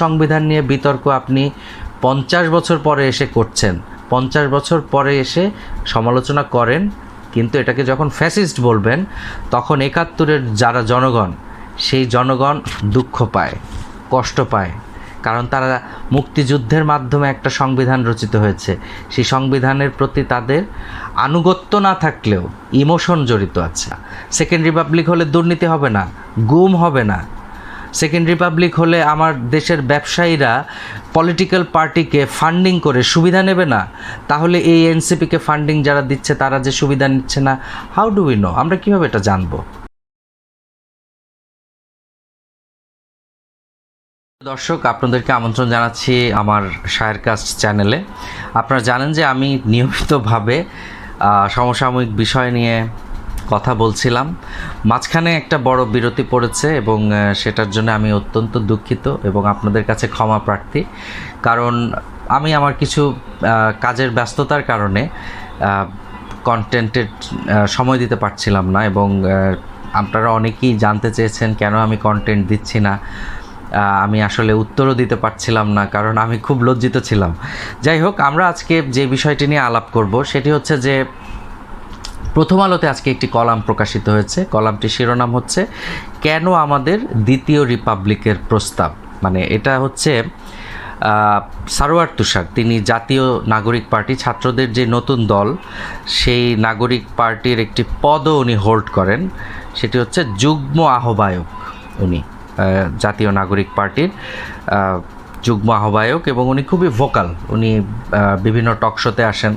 সংবিধান নিয়ে বিতর্ক আপনি 50 বছর পরে এসে করছেন, 50 বছর পরে এসে সমালোচনা করেন, কিন্তু এটাকে যখন ফ্যাসিস্ট বলবেন তখন 71-এর যারা জনগণ, সেই জনগণ দুঃখ পায়, কষ্ট পায়, কারণ তারা মুক্তিযুদ্ধের মাধ্যমে একটা সংবিধান রচিত হয়েছে। সেই সংবিধানের প্রতি তাদের আনুগত্য না থাকলেও ইমোশন জড়িত আছে। সেকেন্ড রিপাবলিক হলে দুর্নীতি হবে না, গুম হবে না। সেকেন্ড রিপাবলিক হলে আমার দেশের ব্যবসায়ীরা পলিটিক্যাল পার্টিকে ফান্ডিং করে সুবিধা নেবে না। তাহলে এই এনসিপিকে ফান্ডিং যারা দিচ্ছে তারা যে সুবিধা নিচ্ছে না, হাউ ডু উই নো? আমরা কীভাবে এটা জানবো? দর্শক, আপনাদেরকে আমন্ত্রণ জানাচ্ছি আমার শায়েরকাস্ট চ্যানেলে। আপনারা জানেন যে আমি নিয়মিতভাবে সমসাময়িক বিষয় নিয়ে কথা বলছিলাম। মাঝখানে একটা বড় বিরতি পড়েছে এবং সেটার জন্য আমি অত্যন্ত দুঃখিত এবং আপনাদের কাছে ক্ষমা প্রার্থী। কারণ আমি আমার কিছু কাজের ব্যস্ততার কারণে কন্টেন্টের সময় দিতে পারছিলাম না এবং আপনারা অনেকেই জানতে চেয়েছেন কেন আমি কন্টেন্ট দিচ্ছি না। আমি আসলে উত্তরও দিতে পারছিলাম না, কারণ আমি খুব লজ্জিত ছিলাম। যাই হোক, আমরা আজকে যে বিষয়টি নিয়ে আলাপ করব সেটি হচ্ছে যে প্রথম আলোতে আজকে একটি কলাম প্রকাশিত হয়েছে। কলামটির শিরোনাম হচ্ছে কেন আমাদের দ্বিতীয় রিপাবলিকের প্রস্তাব। মানে এটা হচ্ছে সারোয়ার তুষার, তিনি জাতীয় নাগরিক পার্টি, ছাত্রদের যে নতুন দল, সেই নাগরিক পার্টির একটি পদও উনি হোল্ড করেন, সেটি হচ্ছে যুগ্ম আহ্বায়ক। উনি জাতীয় নাগরিক পার্টির যুগ্ম আহ্বায়ক এবং উনি খুবই ভোকাল। উনি বিভিন্ন টক শোতে আসেন,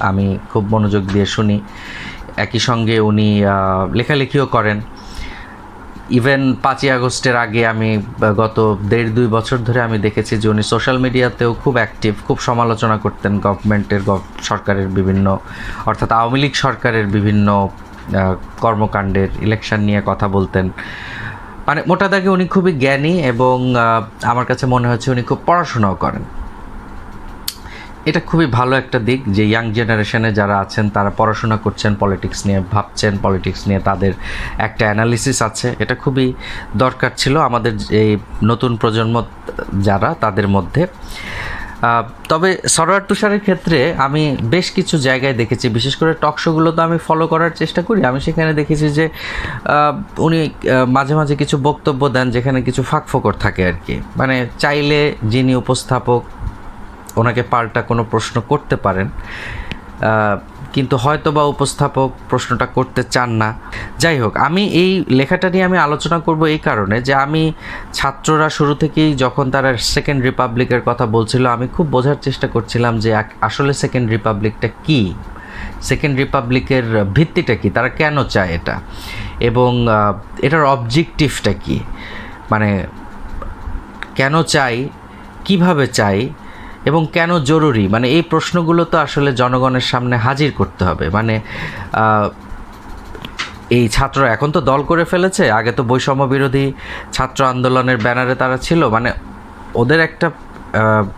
আমি খুব মনোযোগ দিয়ে শুনি। একই সঙ্গে উনি লেখালেখিও করেন। ইভেন 5ই আগস্টের আগে আমি গত 1.5-2 বছর ধরে আমি দেখেছি যে উনি সোশ্যাল মিডিয়াতেও খুব অ্যাক্টিভ, খুব সমালোচনা করতেন গভর্নমেন্টের, সরকারের বিভিন্ন, অর্থাৎ আওয়ামী লীগ সরকারের বিভিন্ন কর্মকাণ্ডের, ইলেকশন নিয়ে কথা বলতেন। মানে মোটা দাগে উনি খুবই জ্ঞানী এবং আমার কাছে মনে হচ্ছে উনি খুব পড়াশোনাও করেন। এটা খুবই ভালো একটা দিক যে ইয়াং জেনারেশনে যারা আছেন তারা পড়াশোনা করছেন, পলিটিক্স নিয়ে ভাবছেন, পলিটিক্স নিয়ে তাদের একটা অ্যানালিসিস আছে। এটা খুবই দরকার ছিল আমাদের এই নতুন প্রজন্ম যারা, তাদের মধ্যে। তবে সারোয়ার তুষারের ক্ষেত্রে আমি বেশ কিছু জায়গায় দেখেছি, বিশেষ করে টক শোগুলো তো আমি ফলো করার চেষ্টা করি। আমি সেখানে দেখেছি যে উনি মাঝে মাঝে কিছু বক্তব্য দেন যেখানে কিছু ফাঁকফোকর থাকে আর কি। মানে চাইলে যিনি উপস্থাপক ওনাকে পাল্টা কোনো প্রশ্ন করতে পারেন, কিন্তু হয়তো বা উপস্থাপক প্রশ্নটা করতে চান না। যাই হোক, আমি এই লেখাটা নিয়ে আমি আলোচনা করব এই কারণে যে আমি ছাত্ররা শুরু থেকেই যখন তারা সেকেন্ড রিপাবলিকের কথা বলছিল, আমি খুব বোঝার চেষ্টা করছিলাম যে আসলে সেকেন্ড রিপাবলিকটা কী, সেকেন্ড রিপাবলিকের ভিত্তিটা কী, তারা কেন চায় এটা, এবং এটার অবজেক্টিভটা কী, মানে কেন চাই, কিভাবে চাই এবং কেন জরুরি। মানে এই প্রশ্নগুলো তো আসলে জনগণের সামনে হাজির করতে হবে। মানে এই ছাত্ররা এখন তো দল করে ফেলেছে, আগে তো বৈষম্য বিরোধী ছাত্র আন্দোলনের ব্যানারে তারা ছিল। মানে ওদের একটা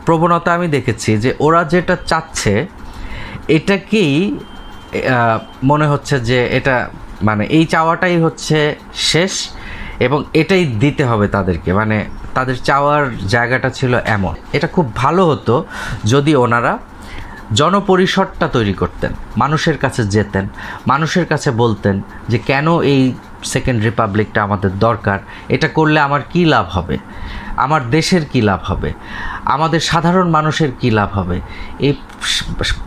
প্রবণতা আমি দেখেছি যে ওরা যেটা চাচ্ছে এটাকেই মনে হচ্ছে যে এটা, মানে এই চাওয়াটাই হচ্ছে শেষ এবং এটাই দিতে হবে তাদেরকে। মানে তাদের চাওয়ার জায়গাটা ছিল এমন। এটা খুব ভালো হতো যদি ওনারা জনপরিসরটা তৈরি করতেন, মানুষের কাছে যেতেন, মানুষের কাছে বলতেন যে কেন এই সেকেন্ড রিপাবলিকটা আমাদের দরকার, এটা করলে আমার কী লাভ হবে, আমার দেশের কী লাভ হবে, আমাদের সাধারণ মানুষের কী লাভ হবে। এই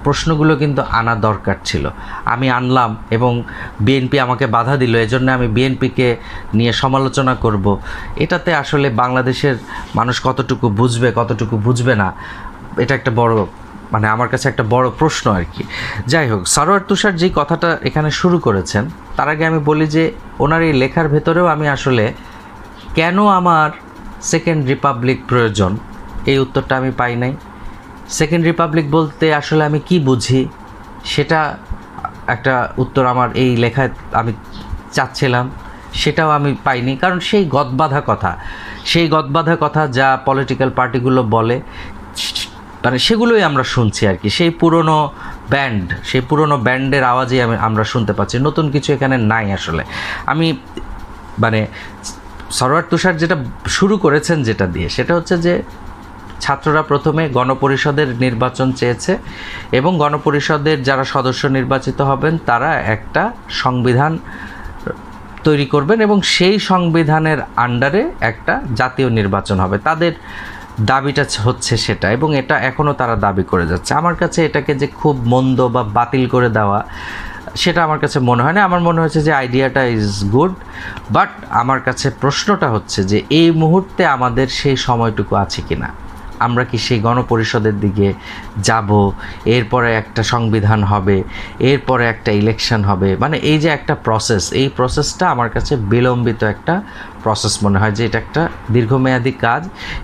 প্রশ্নগুলো কিন্তু আনা দরকার ছিল। আমি আনলাম এবং বিএনপি আমাকে বাধা দিল, এজন্য আমি বিএনপিকে নিয়ে সমালোচনা করব। এটাতে আসলে বাংলাদেশের মানুষ কতটুকু বুঝবে, কতটুকু বুঝবে না, এটা একটা বড়, মানে আমার কাছে একটা বড় প্রশ্ন আর কি। যাই হোক, সারোয়ার তুষার যেই কথাটা এখানে শুরু করেছেন, তার আগে আমি বলি যে ওনার এই লেখার ভেতরেও আমি আসলে কেন আমার সেকেন্ড রিপাবলিক প্রয়োজন, এই উত্তরটা আমি পাই নাই। সেকেন্ড রিপাবলিক বলতে আসলে আমি কি বুঝি, সেটা একটা উত্তর আমার এই লেখায় আমি চাচ্ছিলাম, সেটাও আমি পাইনি। কারণ সেই গদবাঁধা কথা যা পলিটিক্যাল পার্টিগুলো বলে, মানে সেগুলোই আমরা শুনছি আর কি। সেই পুরনো ব্যান্ডের আওয়াজই আমরা শুনতে পাচ্ছি, নতুন কিছু এখানে নাই আসলে। আমি মানে সারোয়ার তুষার যেটা শুরু করেছেন যেটা দিয়ে, সেটা হচ্ছে যে ছাত্ররা প্রথমে গণপরিষদের নির্বাচন চেয়েছে এবং গণপরিষদের যারা সদস্য নির্বাচিত হবেন তারা একটা সংবিধান তৈরি করবেন এবং সেই সংবিধানের আন্ডারে একটা জাতীয় নির্বাচন হবে। তাদের দাবিটা হচ্ছে সেটা, এবং এটা এখনও তারা দাবি করে যাচ্ছে। আমার কাছে এটাকে যে খুব মন্দ বা বাতিল করে দেওয়া, সেটা আমার কাছে মনে হয় না। আমার মনে হচ্ছে যে আইডিয়াটা ইজ গুড, বাট আমার কাছে প্রশ্নটা হচ্ছে যে এই মুহূর্তে আমাদের সেই সময়টুকু আছে কি না। আমরা কি সেই গণপরিষদের দিকে যাব, এরপরে একটা সংবিধান হবে, এরপরে একটা ইলেকশন হবে, মানে এই যে একটা প্রসেস, এই প্রসেসটা আমার কাছে বিলম্বিত একটা প্রসেস মনে হয়, যে এটা একটা দীর্ঘমেয়াদী কাজ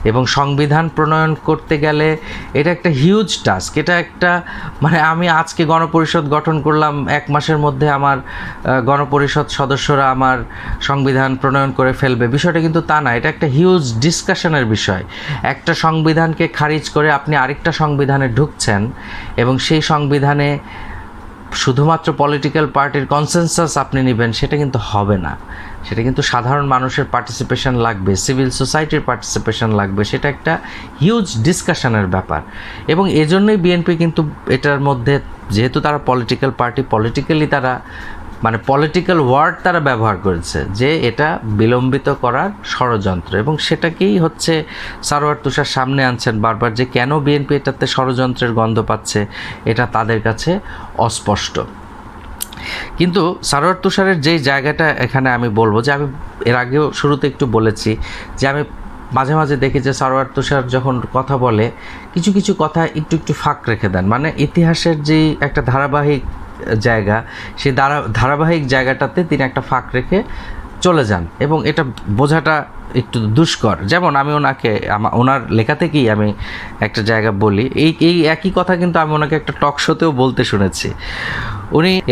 এবং সংবিধান প্রণয়ন করতে গেলে এটা একটা হিউজ টাস্ক। এটা একটা মানে আমি আজকে গণপরিষদ গঠন করলাম, 1 মাসের মধ্যে আমার গণপরিষদ সদস্যরা আমার সংবিধান প্রণয়ন করে ফেলবে, বিষয়টা কিন্তু তা না। এটা একটা হিউজ ডিসকাশনের বিষয়। একটা সংবিধানকে খারিজ করে আপনি আরেকটা সংবিধানে ঢুকছেন এবং সেই সংবিধানে শুধুমাত্র পলিটিক্যাল পার্টির কনসেনসাস আপনি নেবেন, সেটা কিন্তু হবে না। সেটা কিন্তু সাধারণ মানুষের পার্টিসিপেশন লাগবে, সিভিল সোসাইটির পার্টিসিপেশন লাগবে। সেটা একটা হিউজ ডিসকাশনের ব্যাপার এবং এজন্যই বিএনপি কিন্তু এটার মধ্যে, যেহেতু তারা পলিটিক্যাল পার্টি, পলিটিক্যালি তারা মানে পলিটিক্যাল ওয়ার্ড তারা ব্যবহার করেছে যে এটা বিলম্বিত করার ষড়যন্ত্র, এবং সেটাকেই হচ্ছে সারোয়ার তুষার সামনে আনছেন বারবার, যে কেন বিএনপি এটাতে ষড়যন্ত্রের গন্ধ পাচ্ছে এটা তাদের কাছে অস্পষ্ট। কিন্তু সারোয়ার তুষারের যেই জায়গাটা এখানে আমি বলবো, যে আমি এর আগেও শুরুতে একটু বলেছি যে আমি মাঝে মাঝে দেখি যে সারোয়ার তুষার যখন কথা বলে কিছু কিছু কথা একটু একটু ফাঁক রেখে দেন, মানে ইতিহাসের যেই একটা ধারাবাহিক জায়গা, সেই ধারাবাহিক জায়গাটাতে তিনি একটা ফাঁক রেখে চলে যান এবং এটা বোঝাটা একটু দুষ্কর। যেমন আমি ওনাকে ওনার লেখা থেকেই আমি একটা জায়গা বলি, এই একই কথা কিন্তু আমি ওনাকে একটা টক শোতেও বলতে শুনেছি।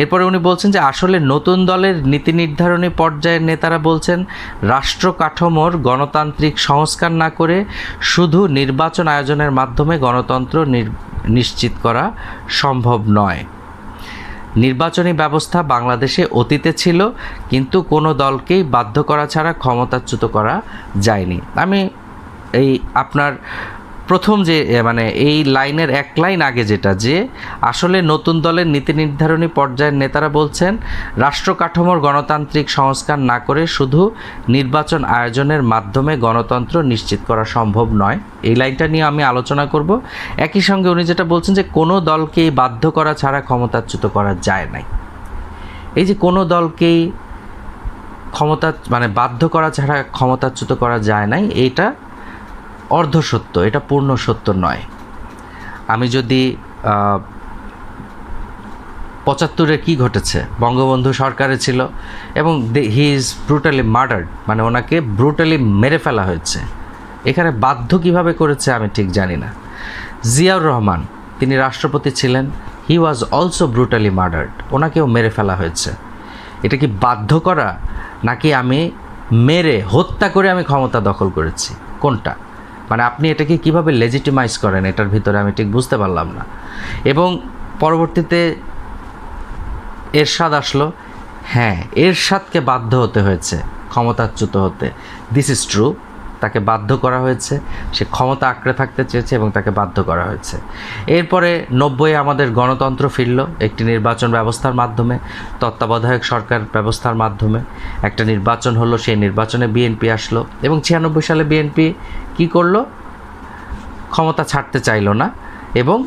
এরপরে উনি বলছেন যে আসলে নতুন দলের নীতি নির্ধারণী পর্যায়ের নেতারা বলছেন রাষ্ট্র কাঠামোর গণতান্ত্রিক সংস্কার না করে শুধু নির্বাচন আয়োজনের মাধ্যমে গণতন্ত্র নিশ্চিত করা সম্ভব নয়। নির্বাচনী ব্যবস্থা বাংলাদেশে অতীতে ছিল, কিন্তু কোনো দলকেই বাধ্য করা ছাড়া ক্ষমতাচ্যুত করা যায়নি। আমি এই আপনার প্রথম যে মানে এই লাইনের 1 লাইন আগে যেটা, যে আসলে নতুন দলের নীতি নির্ধারণী পর্যায়ের নেতারা বলছেন রাষ্ট্র কাঠামোর গণতান্ত্রিক সংস্কার না করে শুধু নির্বাচন আয়োজনের মাধ্যমে গণতন্ত্র নিশ্চিত করা সম্ভব নয়, এই লাইনটা নিয়ে আমি আলোচনা করব। একই সঙ্গে উনি যেটা বলছেন যে কোনো দলকেই বাধ্য করা ছাড়া ক্ষমতাচ্যুত করা যায় নাই, এই যে কোনো দলকেই বাধ্য করা ছাড়া ক্ষমতাচ্যুত করা যায় নাই, এইটা অর্ধসত্য, এটা পূর্ণ সত্য নয়। আমি যদি 75-এ কী ঘটেছে, বঙ্গবন্ধু সরকারে ছিল এবং হি ইজ ব্রুটালি মার্ডার্ড, মানে ওনাকে ব্রুটালি মেরে ফেলা হয়েছে। এখানে বাধ্য কিভাবে করেছে আমি ঠিক জানি না। জিয়াউর রহমান তিনি রাষ্ট্রপতি ছিলেন, হি ওয়াজ অলসো ব্রুটালি মার্ডার্ড, ওনাকেও মেরে ফেলা হয়েছে। এটা কি বাধ্য করা, নাকি আমি মেরে হত্যা করে আমি ক্ষমতা দখল করেছি, কোনটা? মানে আপনি এটাকে কিভাবে লেজিটিমাইজ করেন, এটার ভিতরে আমি ঠিক বুঝতে পারলাম না। এবং পরবর্তীতে এরশাদ আসলো, হ্যাঁ এরশাদকে বাধ্য হতে হয়েছে ক্ষমতাচ্যুত হতে, দিস ইজ ট্রু, তাকে বাধ্য করা হয়েছে, সে ক্ষমতা আঁকড়ে থাকতে চেয়েছে এবং তাকে বাধ্য করা হয়েছে। এরপরে 90-এ আমাদের গণতন্ত্র ফিরল একটি নির্বাচন ব্যবস্থার মাধ্যমে, তত্ত্বাবধায়ক সরকার ব্যবস্থার মাধ্যমে একটা নির্বাচন হলো, সেই নির্বাচনে বিএনপি আসলো এবং 96 সালে বিএনপি কী করলো, ক্ষমতা ছাড়তে চাইলো না এবং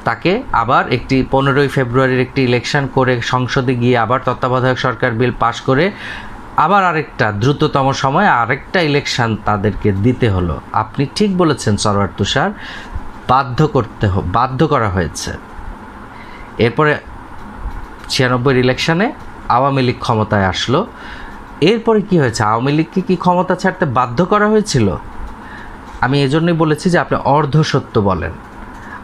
তাকে আবার একটি 15ই ফেব্রুয়ারির একটি ইলেকশন করে সংসদে গিয়ে আবার তত্ত্বাবধায়ক সরকার বিল পাশ করে আবার আরেকটা দ্রুততম সময়ে আরেকটা ইলেকশন তাদেরকে দিতে হলো। আপনি ঠিক বলেছেন সারোয়ার তুষার, বাধ্য করা হয়েছে। এরপরে 96-এর ইলেকশনে আওয়ামী লীগ ক্ষমতায় আসলো। এরপরে কি হয়েছে, আওয়ামী লীগকে কি ক্ষমতা ছাড়তে বাধ্য করা হয়েছিল? আমি এজন্যই বলেছি যে আপনি অর্ধসত্য বলেন।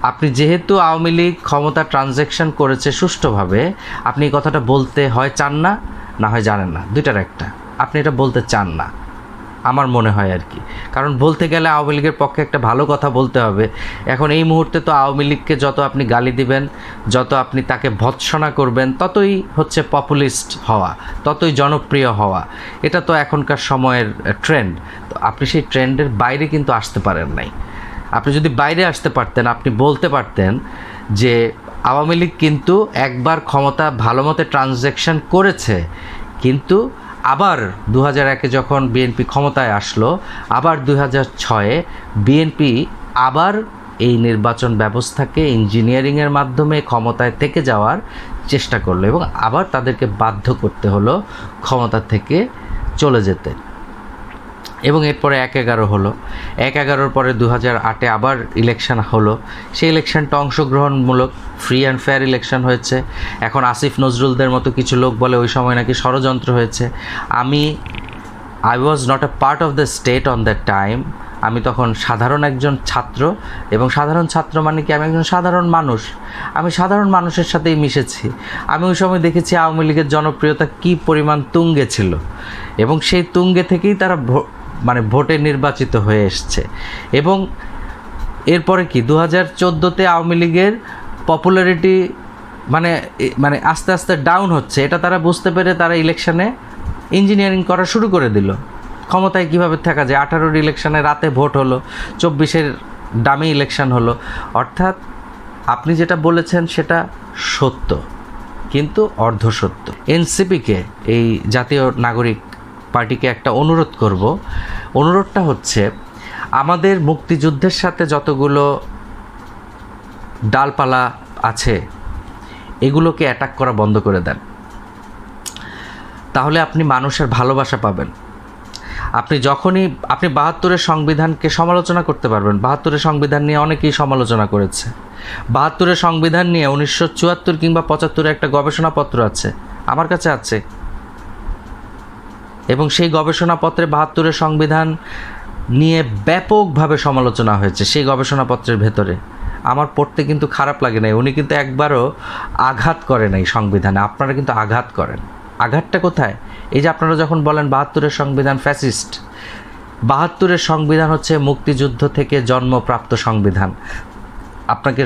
আপনি যেহেতু আওয়ামী লীগ ক্ষমতা ট্রানজ্যাকশন করেছে সুষ্ঠুভাবে, আপনি এই কথাটা বলতে হয় চান না, না হয় জানেন না, দুইটার একটা। আপনি এটা বলতে চান না আমার মনে হয় আর কি, কারণ বলতে গেলে আওয়ামী লীগের পক্ষে একটা ভালো কথা বলতে হবে। এখন এই মুহূর্তে তো আওয়ামী লীগকে যত আপনি গালি দিবেন, যত আপনি তাকে ভৎসনা করবেন, ততই হচ্ছে পপুলিস্ট হওয়া, ততই জনপ্রিয় হওয়া। এটা তো এখনকার সময়ের ট্রেন্ড। তো আপনি সেই ট্রেন্ডের বাইরে কিন্তু আসতে পারেন নাই। আপনি যদি বাইরে আসতে পারতেন, আপনি বলতে পারতেন যে আওয়ামী লীগ কিন্তু একবার ক্ষমতা ভালো মতো ট্রানজ্যাকশন করেছে, কিন্তু আবার 2001-এ যখন বিএনপি ক্ষমতায় আসলো, আবার 2006-এ বিএনপি আবার এই নির্বাচন ব্যবস্থাকে ইঞ্জিনিয়ারিংয়ের মাধ্যমে ক্ষমতায় থেকে যাওয়ার চেষ্টা করলো এবং আবার তাদেরকে বাধ্য করতে হলো ক্ষমতা থেকে চলে যেতে। এবং এরপরে 1/11 হলো, 1/11-র পরে 2008-এ আবার ইলেকশন হলো। সেই ইলেকশনটা অংশগ্রহণমূলক ফ্রি অ্যান্ড ফেয়ার ইলেকশন হয়েছে। এখন আসিফ নজরুলদের মতো কিছু লোক বলে ওই সময় নাকি ষড়যন্ত্র হয়েছে। I was not a part of the state on that time. আমি তখন সাধারণ একজন ছাত্র, এবং সাধারণ ছাত্র মানে কি, আমি একজন সাধারণ মানুষ, আমি সাধারণ মানুষের সাথেই মিশেছি। আমি ওই সময় দেখেছি আওয়ামী লীগের জনপ্রিয়তা কী পরিমাণ তুঙ্গে ছিল, এবং সেই তুঙ্গে থেকেই তারা ভোটে নির্বাচিত হয়ে এসছে। এবং এরপরে কি 2014-তে আওয়ামী লীগের পপুলারিটি মানে আস্তে আস্তে ডাউন হচ্ছে, এটা তারা বুঝতে পেরে তারা ইলেকশনে ইঞ্জিনিয়ারিং করা শুরু করে দিল। ক্ষমতায় কীভাবে থাকা যায়, 18-র ইলেকশনে রাতে ভোট হলো, 24-এর ডামি ইলেকশন হলো। অর্থাৎ আপনি যেটা বলেছেন সেটা সত্য, কিন্তু অর্ধসত্য। এনসিপিকে, এই জাতীয় নাগরিক পার্টিকে একটা অনুরোধ করব। অনুরোধটা হচ্ছে, আমাদের মুক্তিযুদ্ধের সাথে যতগুলো ডালপালা আছে এগুলোকে অ্যাটাক করা বন্ধ করে দেন, তাহলে আপনি মানুষের ভালোবাসা পাবেন। আপনি 72-এর সংবিধানকে সমালোচনা করতে পারবেন। 72-এর সংবিধান নিয়ে অনেকেই সমালোচনা করেছে। 72-এর সংবিধান নিয়ে 1974 কিংবা 75-এ একটা গবেষণাপত্র আছে, আমার কাছে আছে, এবং সেই গবেষণাপত্রে 72-এর সংবিধান নিয়ে ব্যাপকভাবে সমালোচনা হয়েছে। সেই গবেষণাপত্রের ভেতরে আমার পড়তে কিন্তু খারাপ লাগে নাই, উনি কিন্তু একবারও আঘাত করে নাই সংবিধানে। আপনারা কিন্তু আঘাত করেন। আঘাতটা কোথায়? এই যে আপনারা যখন বলেন 72-এর সংবিধান ফ্যাসিস্ট, 72-এর সংবিধান হচ্ছে মুক্তিযুদ্ধ থেকে জন্মপ্রাপ্ত সংবিধান। আপনাকে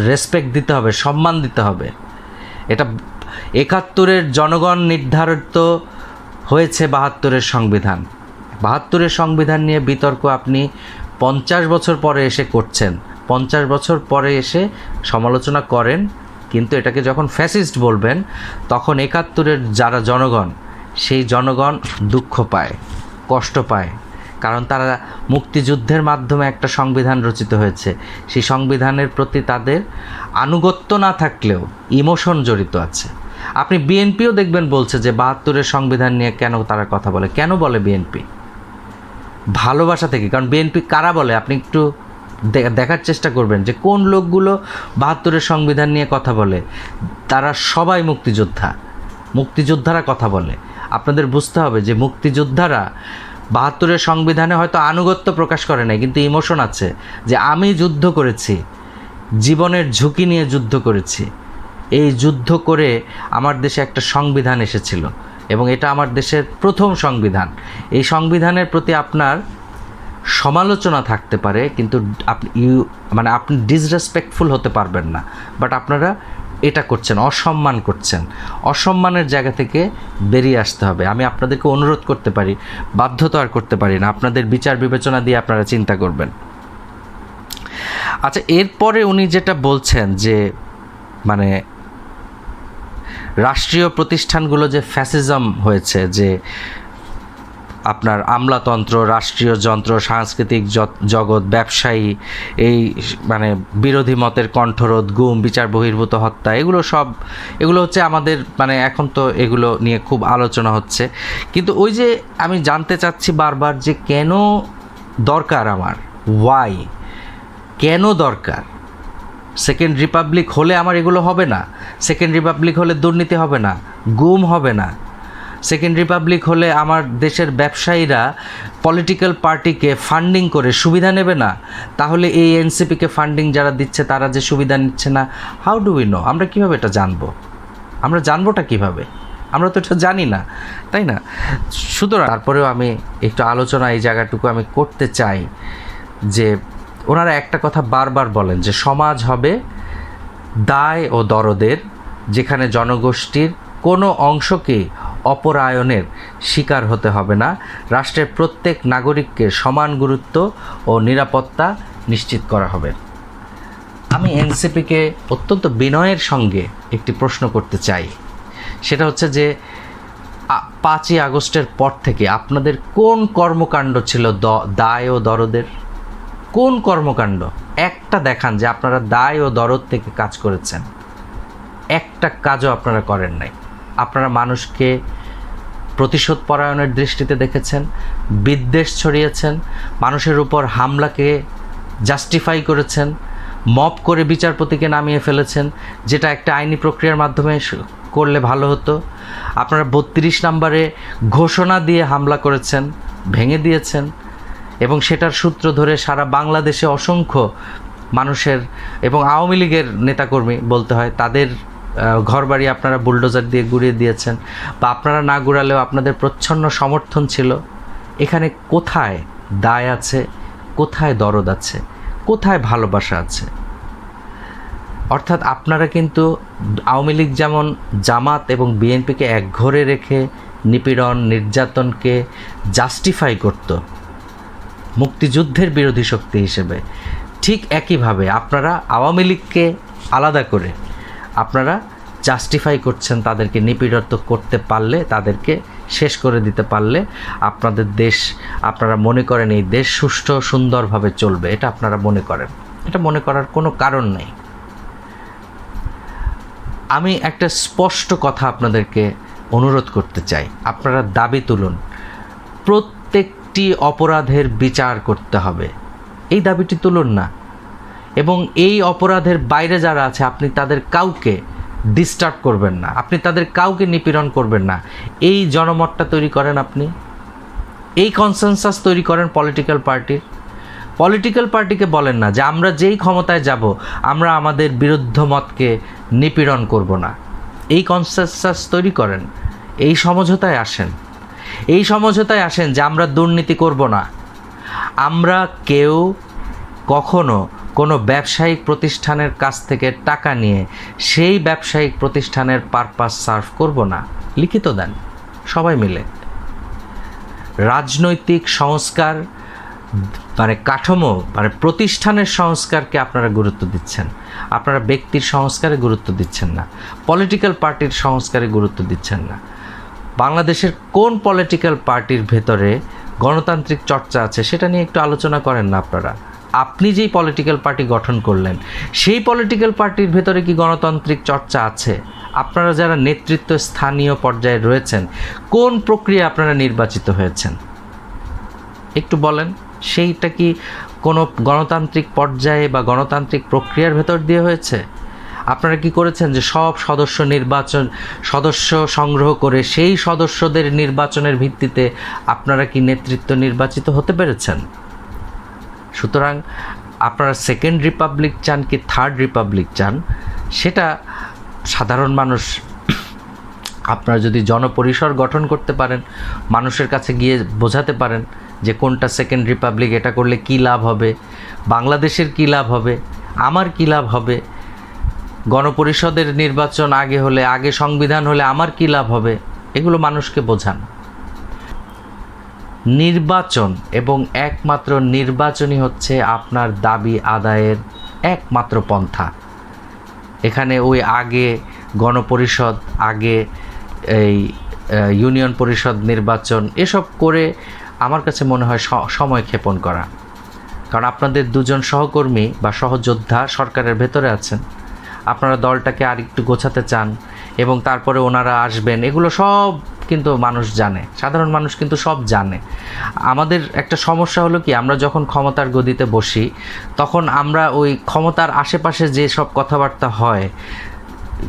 রেসপেক্ট দিতে হবে, সম্মান দিতে হবে। এটা 71-এর জনগণ নির্ধারিত হয়েছে 72-এর সংবিধান। 72-এর সংবিধান নিয়ে বিতর্ক আপনি 50 বছর পরে এসে করছেন, 50 বছর পরে এসে সমালোচনা করেন, কিন্তু এটাকে যখন ফ্যাসিস্ট বলবেন তখন 71-এর যারা জনগণ, সেই জনগণ দুঃখ পায়, কষ্ট পায়, কারণ তারা মুক্তিযুদ্ধের মাধ্যমে একটা সংবিধান রচিত হয়েছে। সেই সংবিধানের প্রতি তাদের আনুগত্য না থাকলেও ইমোশন জড়িত আছে। আপনি বিএনপিও দেখবেন বলছে যে 72-এর সংবিধান নিয়ে কেন তারা কথা বলে। কেন বলে বিএনপি? ভালোবাসা থেকে। কারণ বিএনপি কারা বলে আপনি একটু দেখার চেষ্টা করবেন যে কোন লোকগুলো 72-এর সংবিধান নিয়ে কথা বলে। তারা সবাই মুক্তিযোদ্ধারা কথা বলে। আপনাদের বুঝতে হবে যে মুক্তিযোদ্ধারা 72-এর সংবিধানে হয়তো আনুগত্য প্রকাশ করে নাই, কিন্তু ইমোশন আছে যে আমি যুদ্ধ করেছি, জীবনের ঝুঁকি নিয়ে যুদ্ধ করেছি, এই যুদ্ধ করে আমার দেশে একটা সংবিধান এসেছিল এবং এটা আমার দেশের প্রথম সংবিধান। এই সংবিধানের প্রতি আপনার সমালোচনা থাকতে পারে, কিন্তু আপনি ডিসরেসপেক্টফুল হতে পারবেন না। বাট আপনারা এটা করছেন, অসম্মান করছেন। অসম্মানের জায়গা থেকে বেরিয়ে আসতে হবে। আমি আপনাদেরকে অনুরোধ করতে পারি, বাধ্য তো আর করতে পারি না, আপনাদের বিচার বিবেচনা দিয়ে আপনারা চিন্তা করবেন। আচ্ছা, এরপরে উনি যেটা বলছেন যে রাষ্ট্রীয় প্রতিষ্ঠানগুলো যে ফ্যাসিজম হয়েছে, যে আপনার আমলাতন্ত্র, রাষ্ট্রীয় যন্ত্র, সাংস্কৃতিক জগৎ, ব্যবসায়ী, এই বিরোধী মতের কণ্ঠরোধ, গুম, বিচার বহির্ভূত হত্যা, এগুলো হচ্ছে আমাদের এখন তো এগুলো নিয়ে খুব আলোচনা হচ্ছে। কিন্তু ওই যে আমি জানতে চাচ্ছি বারবার যে কেন দরকার আমার, ওয়াই, কেন দরকার? সেকেন্ড রিপাবলিক হলে আমার এগুলো হবে না। সেকেন্ড রিপাবলিক হলে দুর্নীতি হবে না, গুম হবে না। সেকেন্ড রিপাবলিক হলে আমার দেশের ব্যবসায়ীরা পলিটিক্যাল পার্টিকে ফান্ডিং করে সুবিধা নেবে না। তাহলে এই এনসিপিকে ফান্ডিং যারা দিচ্ছে তারা যে সুবিধা নিচ্ছে না, হাউ ডু উই নো? আমরা কীভাবে এটা জানবো? আমরা জানবোটা কীভাবে? আমরা তো এটা জানি না, তাই না? সুতরাং তারপরেও আমি একটু আলোচনা এই জায়গাটুকু আমি করতে চাই যে ওনারা একটা কথা বারবার বলেন যে সমাজ হবে দায় ও দরদের, যেখানে জনগোষ্ঠীর কোনো অংশকে অপরায়ণের শিকার হতে হবে না। রাষ্ট্রের প্রত্যেক নাগরিককে সমান গুরুত্ব ও নিরাপত্তা নিশ্চিত করা হবে। আমি এনসিপিকে অত্যন্ত বিনয়ের সঙ্গে একটি প্রশ্ন করতে চাই, সেটা হচ্ছে যে 5ই আগস্টের পর থেকে আপনাদের কোন কর্মকাণ্ড ছিল দায় ও দরদের? কোন কর্মকাণ্ড একটা দেখান যে আপনারা দায় ও দরদ থেকে কাজ করেছেন? একটা কাজও আপনারা করেন নাই। আপনারা মানুষকে প্রতিশোধ পরায়ণের দৃষ্টিতে দেখেছেন, বিদ্বেষ ছড়িয়েছেন, মানুষের উপর হামলাকে জাস্টিফাই করেছেন, মব করে বিচারপতিকে নামিয়ে ফেলেছেন, যেটা একটা আইনি প্রক্রিয়ার মাধ্যমে করলে ভালো হতো। আপনারা 32 নম্বরে ঘোষণা দিয়ে হামলা করেছেন, ভেঙে দিয়েছেন, এবং সেটার সূত্র ধরে সারা বাংলাদেশে অসংখ্য মানুষের এবং আওয়ামী লীগের নেতাকর্মী বলতে হয় তাদের ঘরবাড়ি আপনারা বুলডোজার দিয়ে গুঁড়িয়ে দিয়েছেন, বা আপনারা না গুড়ালেও আপনাদের প্রচ্ছন্ন সমর্থন ছিল। এখানে কোথায় দায় আছে, কোথায় দরদ আছে, কোথায় ভালোবাসা আছে? অর্থাৎ আপনারা কিন্তু আওয়ামী লীগ যেমন জামাত এবং বিএনপিকে একঘরে রেখে নিপীড়ন নির্যাতনকে জাস্টিফাই করত মুক্তিযুদ্ধের বিরোধী শক্তি হিসেবে, ঠিক একইভাবে আপনারা আওয়ামী লীগকে আলাদা করে আপনারা জাস্টিফাই করছেন তাদেরকে নিপীড়িত করতে পারলে, তাদেরকে শেষ করে দিতে পারলে আপনাদের দেশ, আপনারা মনে করেন এই দেশ সুষ্ঠু সুন্দরভাবে চলবে, এটা আপনারা মনে করেন। এটা মনে করার কোনো কারণ নেই। আমি একটা স্পষ্ট কথা আপনাদেরকে অনুরোধ করতে চাই, আপনারা দাবি তুলুন, প্রত্যেকটি অপরাধের বিচার করতে হবে, এই দাবিটি তুলুন না। এবং এই অপরাধের বাইরে যারা আছে আপনি তাদের কাউকে ডিস্টার্ব করবেন না, আপনি তাদের কাউকে নিপীড়ন করবেন না। এই জনমতটা তৈরি করেন, আপনি এই কনসেনসাস তৈরি করেন পলিটিক্যাল পার্টিকে বলেন না যে আমরা যেই ক্ষমতায় যাব আমরা আমাদের বিরুদ্ধ মতকে নিপীড়ন করব না। এই কনসেনসাস তৈরি করেন, এই সমঝোতায় আসেন যে আমরা দুর্নীতি করব না, আমরা কেউ কখনো কোনো ব্যবসায়িক প্রতিষ্ঠানের কাছ থেকে টাকা নিয়ে সেই ব্যবসায়িক প্রতিষ্ঠানের পারপাস সার্ভ করব না। লিখিত দেন সবাই মিলে। রাজনৈতিক সংস্কার মানে কাঠামো মানে প্রতিষ্ঠানের সংস্কারকে আপনারা গুরুত্ব দিচ্ছেন, আপনারা ব্যক্তির সংস্কারে গুরুত্ব দিচ্ছেন না, পলিটিক্যাল পার্টির সংস্কারে গুরুত্ব দিচ্ছেন না। বাংলাদেশের কোন পলিটিক্যাল পার্টির ভেতরে গণতান্ত্রিক চর্চা আছে সেটা নিয়ে একটু আলোচনা করেন না আপনারা। আপনি যেই পলিটিক্যাল পার্টি গঠন করলেন সেই পলিটিক্যাল পার্টির ভেতরে কি গণতান্ত্রিক চর্চা আছে? আপনারা যারা নেতৃত্ব স্থানীয় পর্যায়ে রয়েছেন কোন প্রক্রিয়া আপনারা নির্বাচিত হয়েছেন একটু বলেন। সেইটা কি কোনো গণতান্ত্রিক পর্যায়ে বা গণতান্ত্রিক প্রক্রিয়ার ভেতর দিয়ে হয়েছে? আপনারা কি করেছেন যে সব সদস্য সংগ্রহ করে সেই সদস্যদের নির্বাচনের ভিত্তিতে আপনারা কি নেতৃত্ব নির্বাচিত হতে পেরেছেন? সুতরাং আপনারা সেকেন্ড রিপাবলিক চান কি থার্ড রিপাবলিক চান সেটা সাধারণ মানুষ, আপনারা যদি জনপরিসর গঠন করতে পারেন, মানুষের কাছে গিয়ে বোঝাতে পারেন যে কোনটা সেকেন্ড রিপাবলিক, এটা করলে কী লাভ হবে, বাংলাদেশের কী লাভ হবে, আমার কী লাভ হবে, গণপরিষদের নির্বাচন আগে সংবিধান হলে আমার কী লাভ হবে, এগুলো মানুষকে বোঝান। নির্বাচন এবং একমাত্র নির্বাচনই হচ্ছে আপনার দাবি আদায়ের একমাত্র পন্থা। এখানে ওই আগে গণপরিষদ, আগে এই ইউনিয়ন পরিষদ নির্বাচন এসব করে আমার কাছে মনে হয় সময় ক্ষেপণ করা। কারণ আপনাদের দুজন সহকর্মী বা সহযোদ্ধা সরকারের ভেতরে আছেন, আপনারা দলটাকে আর একটু গোছাতে চান এবং তারপরে ওনারা আসবেন, এগুলো সব কিন্তু মানুষ জানে, সাধারণ মানুষ কিন্তু সব জানে। আমাদের একটা সমস্যা হলো কি, আমরা যখন ক্ষমতার গদিতে বসি তখন আমরা ওই ক্ষমতার আশেপাশে যে সব কথাবার্তা হয়,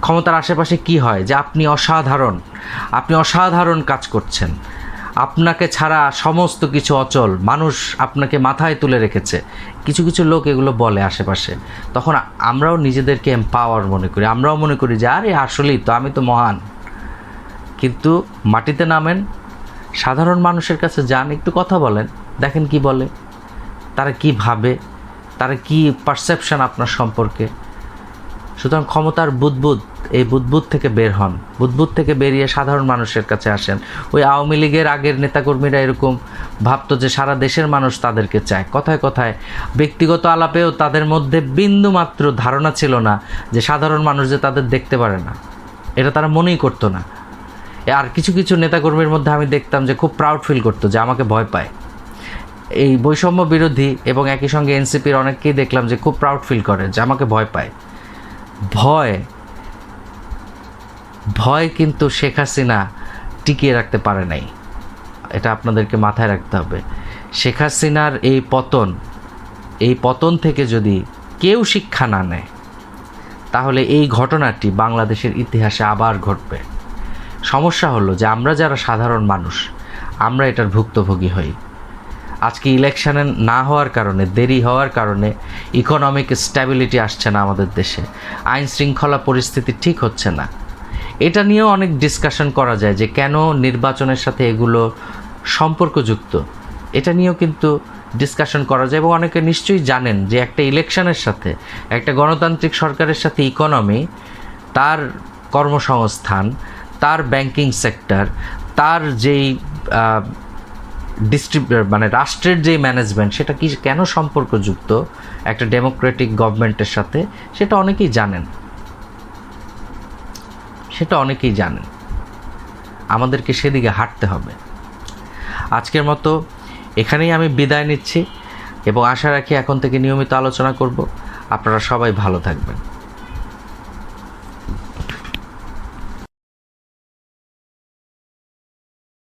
ক্ষমতার আশেপাশে কি হয় যে আপনি অসাধারণ কাজ করছেন, আপনাকে ছাড়া সমস্ত কিছু অচল, মানুষ আপনাকে মাথায় তুলে রেখেছে, কিছু কিছু লোক এগুলো বলে আশেপাশে। তখন আমরাও নিজেদেরকে এম্পাওয়ার মনে করি, আমরাও মনে করি যে আরে আসলেই তো আমি তো মহান। কিন্তু মাটিতে নামেন, সাধারণ মানুষের কাছে যান, একটু কথা বলেন, দেখেন কি বলে, তারা কি ভাবে, তারা কি পারসেপশন আপনার সম্পর্কে। সুতরাং ক্ষমতার বুদবুদ, এই বুদবুদ থেকে বের হন, বুদবুদ থেকে বেরিয়ে সাধারণ মানুষের কাছে আসেন। ওই আওয়ামী লীগের আগের নেতাকর্মীরা এরকম ভাবতো যে সারা দেশের মানুষ তাদেরকে চায়, কথায় কথায় ব্যক্তিগত আলাপেও তাদের মধ্যে বিন্দুমাত্র ধারণা ছিল না যে সাধারণ মানুষ যে তাদের দেখতে পারে না, এটা তারা মনেই করতো না। আর কিছু কিছু নেতাকর্মীর মধ্যে আমি দেখতাম যে খুব প্রাউড ফিল করতো যে আমাকে ভয় পায়। এই বৈষম্য বিরোধী এবং একই সঙ্গে এনসিপির অনেককেই দেখলাম যে খুব প্রাউড ফিল করে যে আমাকে ভয় পায়। ভয় কিন্তু শেখ হাসিনা টিকিয়ে রাখতে পারে নাই, এটা আপনাদেরকে মাথায় রাখতে হবে। শেখ হাসিনার এই পতন থেকে যদি কেউ শিক্ষা না নেয়, তাহলে এই ঘটনাটি বাংলাদেশের ইতিহাসে আবার ঘটবে। সমস্যা হলো যে আমরা যারা সাধারণ মানুষ, আমরা এটার ভুক্তভোগী হই। আজকে ইলেকশনে না হওয়ার কারণে, দেরি হওয়ার কারণে ইকোনমিক স্ট্যাবিলিটি আসছে না আমাদের দেশে, আইন শৃঙ্খলা পরিস্থিতি ঠিক হচ্ছে না। এটা নিয়েও অনেক ডিসকাশন করা যায় যে কেন নির্বাচনের সাথে এগুলো সম্পর্কযুক্ত, এটা নিয়েও কিন্তু ডিসকাশন করা যায়। এবং অনেকে নিশ্চয়ই জানেন যে একটা ইলেকশনের সাথে, একটা গণতান্ত্রিক সরকারের সাথে ইকোনমি, তার কর্মসংস্থান, তার ব্যাংকিং সেক্টর, তার যেই মানে রাষ্ট্রের যে ম্যানেজমেন্ট, সেটা কি কেন সম্পর্কযুক্ত একটা ডেমোক্রেটিক গভর্নমেন্টের সাথে, সেটা অনেকেই জানেন। আমাদেরকে সেদিকে হাঁটতে হবে। আজকের মতো এখানেই আমি বিদায় নিচ্ছি এবং আশা রাখি এখন থেকে নিয়মিত আলোচনা করব। আপনারা সবাই ভালো থাকবেন।